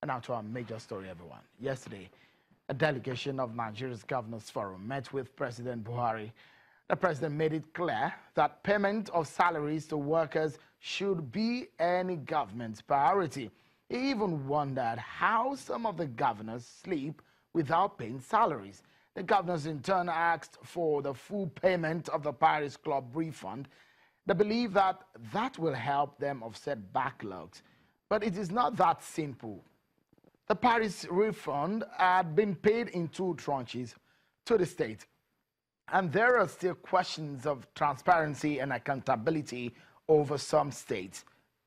And now to our major story, everyone. Yesterday, a delegation of Nigeria's Governors Forum met with President Buhari. The president made it clear that payment of salaries to workers should be any government's priority. He even wondered how some of the governors sleep without paying salaries. The governors in turn asked for the full payment of the Paris Club refund. They believe that that will help them offset backlogs. But it is not that simple. The Paris refund had been paid in 2 tranches to the state. And there are still questions of transparency and accountability over some states.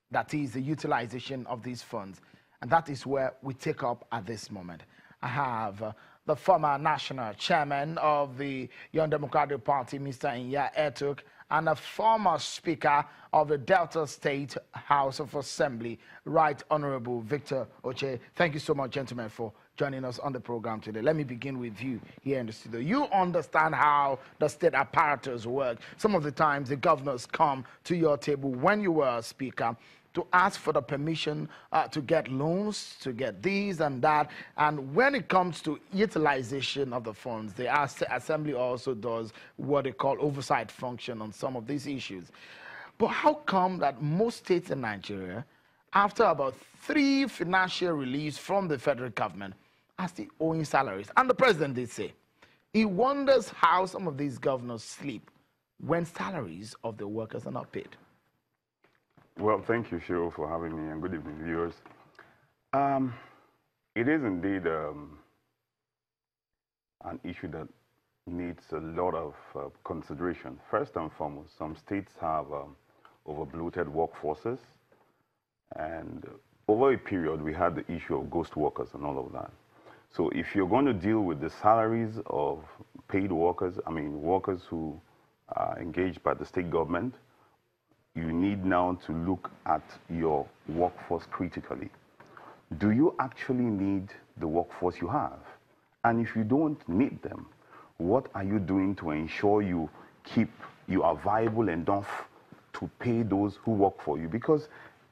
That is the utilization of these funds. And that is where we take up at this moment. I have the former national chairman of the Young Democratic Party, Mr. Inya Etuk, and a former speaker of the Delta State House of Assembly, Right Honorable Victor Ochei. Thank you so much, gentlemen, for joining us on the program today. Let me begin with you here in the studio. You understand how the state apparatus work. Some of the times the governors come to your table when you were a speaker to ask for the permission to get loans, to get these and that. And when it comes to utilization of the funds, the Assembly also does what they call oversight function on some of these issues. But how come that most states in Nigeria, after about 3 financial reliefs from the federal government, are still owing salaries? And the president did say, he wonders how some of these governors sleep when salaries of the workers are not paid. Well, thank you, Shiro, for having me, and good evening, viewers. It is indeed an issue that needs a lot of consideration. First and foremost, some states have over-bloated workforces, and over a period, we had the issue of ghost workers and all of that. So if you're going to deal with the salaries of paid workers, I mean, workers who are engaged by the state government, you need now to look at your workforce critically. Do you actually need the workforce you have? And if you don't need them, what are you doing to ensure you are viable enough to pay those who work for you? Because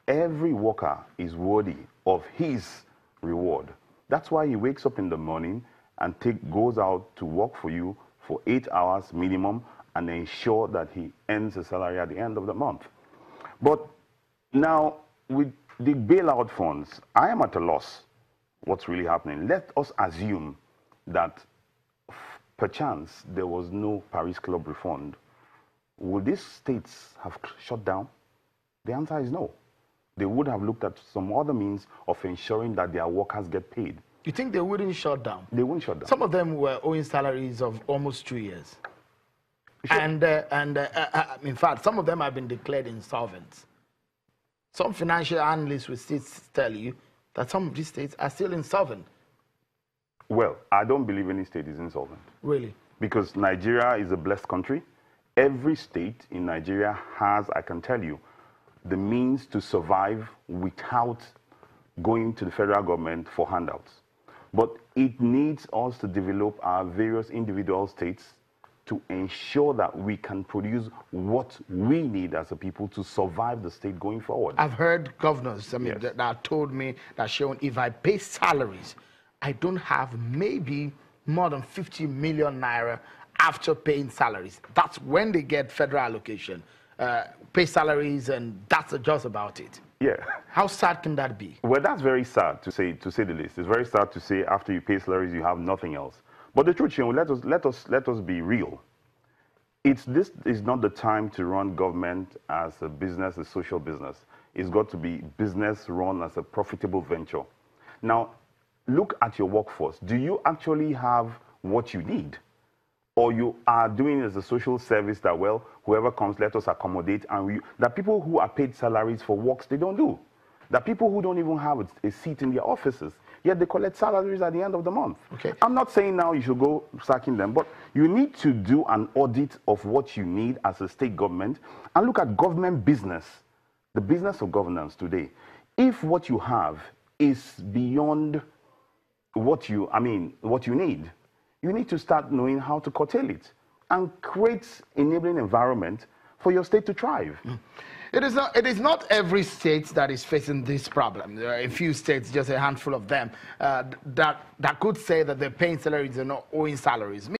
every worker is worthy of his reward. That's why he wakes up in the morning and goes out to work for you for 8 hours minimum, and ensure that he earns a salary at the end of the month. But now, with the bailout funds, I am at a loss what's really happening. Let us assume that perchance there was no Paris Club refund. Would these states have shut down? The answer is no. They would have looked at some other means of ensuring that their workers get paid. You think they wouldn't shut down? They wouldn't shut down. Some of them were owing salaries of almost 2 years. Sure. And in fact, some of them have been declared insolvent. Some financial analysts will still tell you that some of these states are still insolvent. Well, I don't believe any state is insolvent. Really? Because Nigeria is a blessed country. Every state in Nigeria has, I can tell you, the means to survive without going to the federal government for handouts. But it needs us to develop our various individual states to ensure that we can produce what we need as a people to survive the state going forward. I've heard governors, Yes. that told me that, Shaun, if I pay salaries, I don't have maybe more than 50 million naira after paying salaries. That's when they get federal allocation, pay salaries, and that's just about it. Yeah. How sad can that be? Well, that's very sad to say the least. It's very sad to say after you pay salaries, you have nothing else. But the truth, Shaun, let us be real. This is not the time to run government as a business, a social business. It's got to be business run as a profitable venture. Now, look at your workforce. Do you actually have what you need? Or you are doing it as a social service that, well, whoever comes, let us accommodate. And the people who are paid salaries for works they don't do. The people who don't even have a seat in their offices, yet they collect salaries at the end of the month. Okay. I'm not saying now you should go sacking them, but you need to do an audit of what you need as a state government and look at government business, the business of governance today. If what you have is beyond what you need, you need to start knowing how to curtail it and create enabling environment for your state to thrive. It is not every state that is facing this problem. There are a few states, just a handful of them, that could say that they're paying salaries and not owing salaries.